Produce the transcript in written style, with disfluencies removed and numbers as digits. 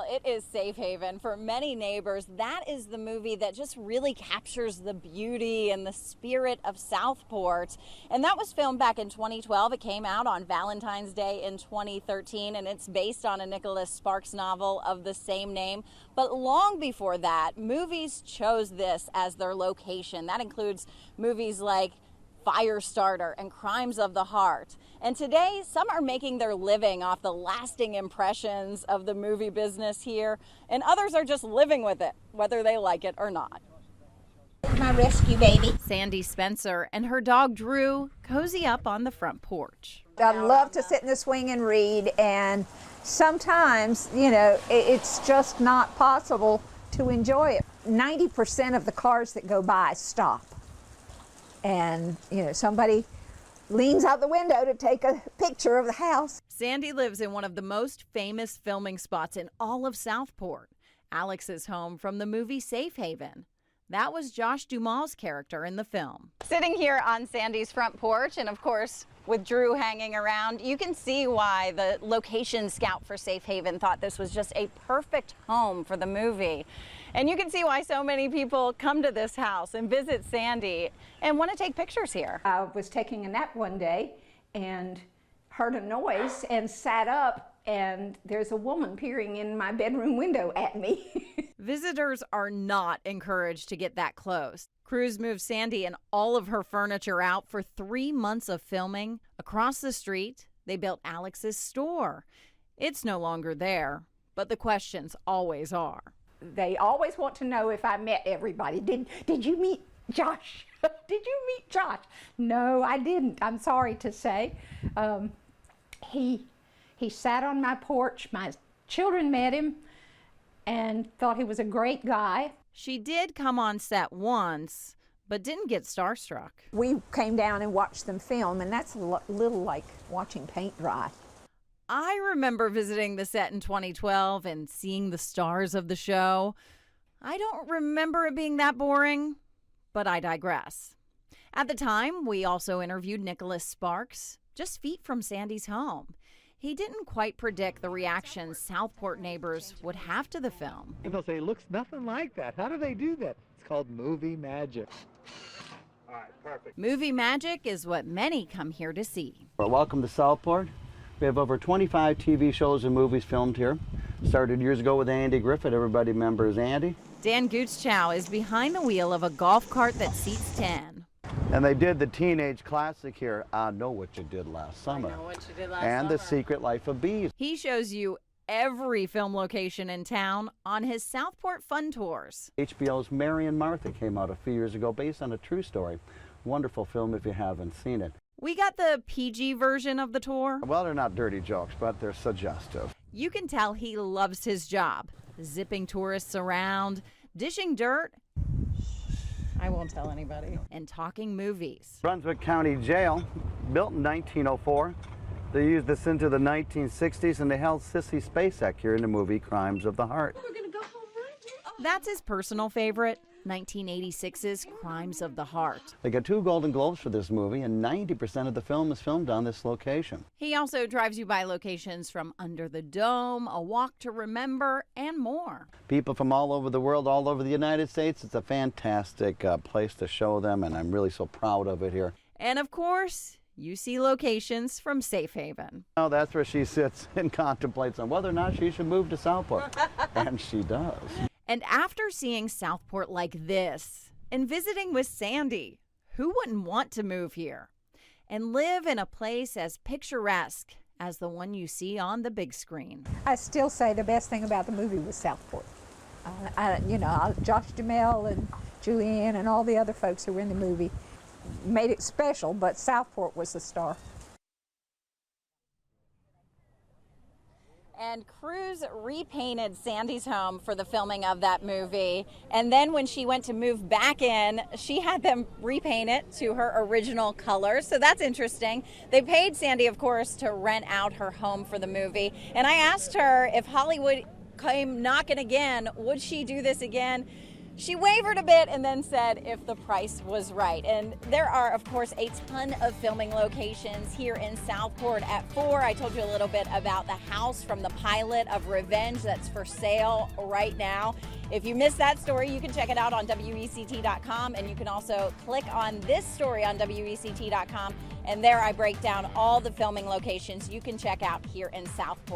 it is safe haven for many neighbors. That is the movie that just really captures the beauty and the spirit of Southport. And that was filmed back in 2012. It came out on Valentine's Day in 2013, and it's based on a Nicholas Sparks novel of the same name. But long before that, movies chose this as their location. That includes movies like Firestarter and Crimes of the Heart. And today, some are making their living off the lasting impressions of the movie business here, and others are just living with it, whether they like it or not. My rescue baby. Sandy Spencer and her dog Drew cozy up on the front porch. I love to sit in the swing and read, and sometimes, you know, it's just not possible to enjoy it. 90% of the cars that go by stop. And, you know, somebody leans out the window to take a picture of the house. Sandy lives in one of the most famous filming spots in all of Southport, Alex's home from the movie Safe Haven. That was Josh Duhamel's character in the film. Sitting here on Sandy's front porch, and of course, with Drew hanging around, you can see why the location scout for Safe Haven thought this was just a perfect home for the movie. And you can see why so many people come to this house and visit Sandy and want to take pictures here. I was taking a nap one day and heard a noise and sat up, and there's a woman peering in my bedroom window at me. Visitors are not encouraged to get that close. Crews moved Sandy and all of her furniture out for 3 months of filming. Across the street, they built Alex's store. It's no longer there, but the questions always are. They always want to know if I met everybody. Did you meet Josh? Did you meet Josh? No, I didn't. I'm sorry to say. He sat on my porch. My children met him and thought he was a great guy. She did come on set once, but didn't get starstruck. We came down and watched them film, and that's a little like watching paint dry. I remember visiting the set in 2012 and seeing the stars of the show. I don't remember it being that boring, but I digress. At the time, we also interviewed Nicholas Sparks, just feet from Sandy's home. He didn't quite predict the reaction Southport neighbors would have to the film. They'll say, it looks nothing like that. How do they do that? It's called movie magic. All right, perfect. Movie magic is what many come here to see. Well, welcome to Southport. We have over 25 TV shows and movies filmed here. Started years ago with Andy Griffith. Everybody remembers Andy. Dan Gootschow is behind the wheel of a golf cart that seats 10. And they did the teenage classic here, I Know What You Did Last Summer. I Know What You Did Last and Summer. The Secret Life of Bees. He shows you every film location in town on his Southport Fun Tours. HBO's Mary and Martha came out a few years ago based on a true story. Wonderful film if you haven't seen it. We got the PG version of the tour. Well, they're not dirty jokes, but they're suggestive. You can tell he loves his job, zipping tourists around, dishing dirt. I won't tell anybody. And talking movies. Brunswick County Jail, built in 1904. They used this into the 1960s, and they held Sissy Spacek here in the movie Crimes of the Heart. We're gonna go home right now. That's his personal favorite, 1986's Crimes of the Heart. They got 2 Golden Globes for this movie, and 90% of the film is filmed on this location. He also drives you by locations from Under the Dome, A Walk to Remember, and more. People from all over the world, all over the United States. It's a fantastic place to show them, and I'm really so proud of it here. And of course, you see locations from Safe Haven. Oh, that's where she sits and contemplates on whether or not she should move to Southport. And she does. And after seeing Southport like this and visiting with Sandy, who wouldn't want to move here and live in a place as picturesque as the one you see on the big screen? I still say the best thing about the movie was Southport. Josh Duhamel and Julianne and all the other folks who were in the movie made it special, but Southport was the star. And crews repainted Sandy's home for the filming of that movie. And then when she went to move back in, she had them repaint it to her original colors. So that's interesting. They paid Sandy, of course, to rent out her home for the movie. And I asked her if Hollywood came knocking again, would she do this again? She wavered a bit and then said if the price was right. And there are, of course, a ton of filming locations here in Southport. At 4, I told you a little bit about the house from the pilot of Revenge that's for sale right now. If you missed that story, you can check it out on WECT.com, and you can also click on this story on WECT.com, and there I break down all the filming locations you can check out here in Southport.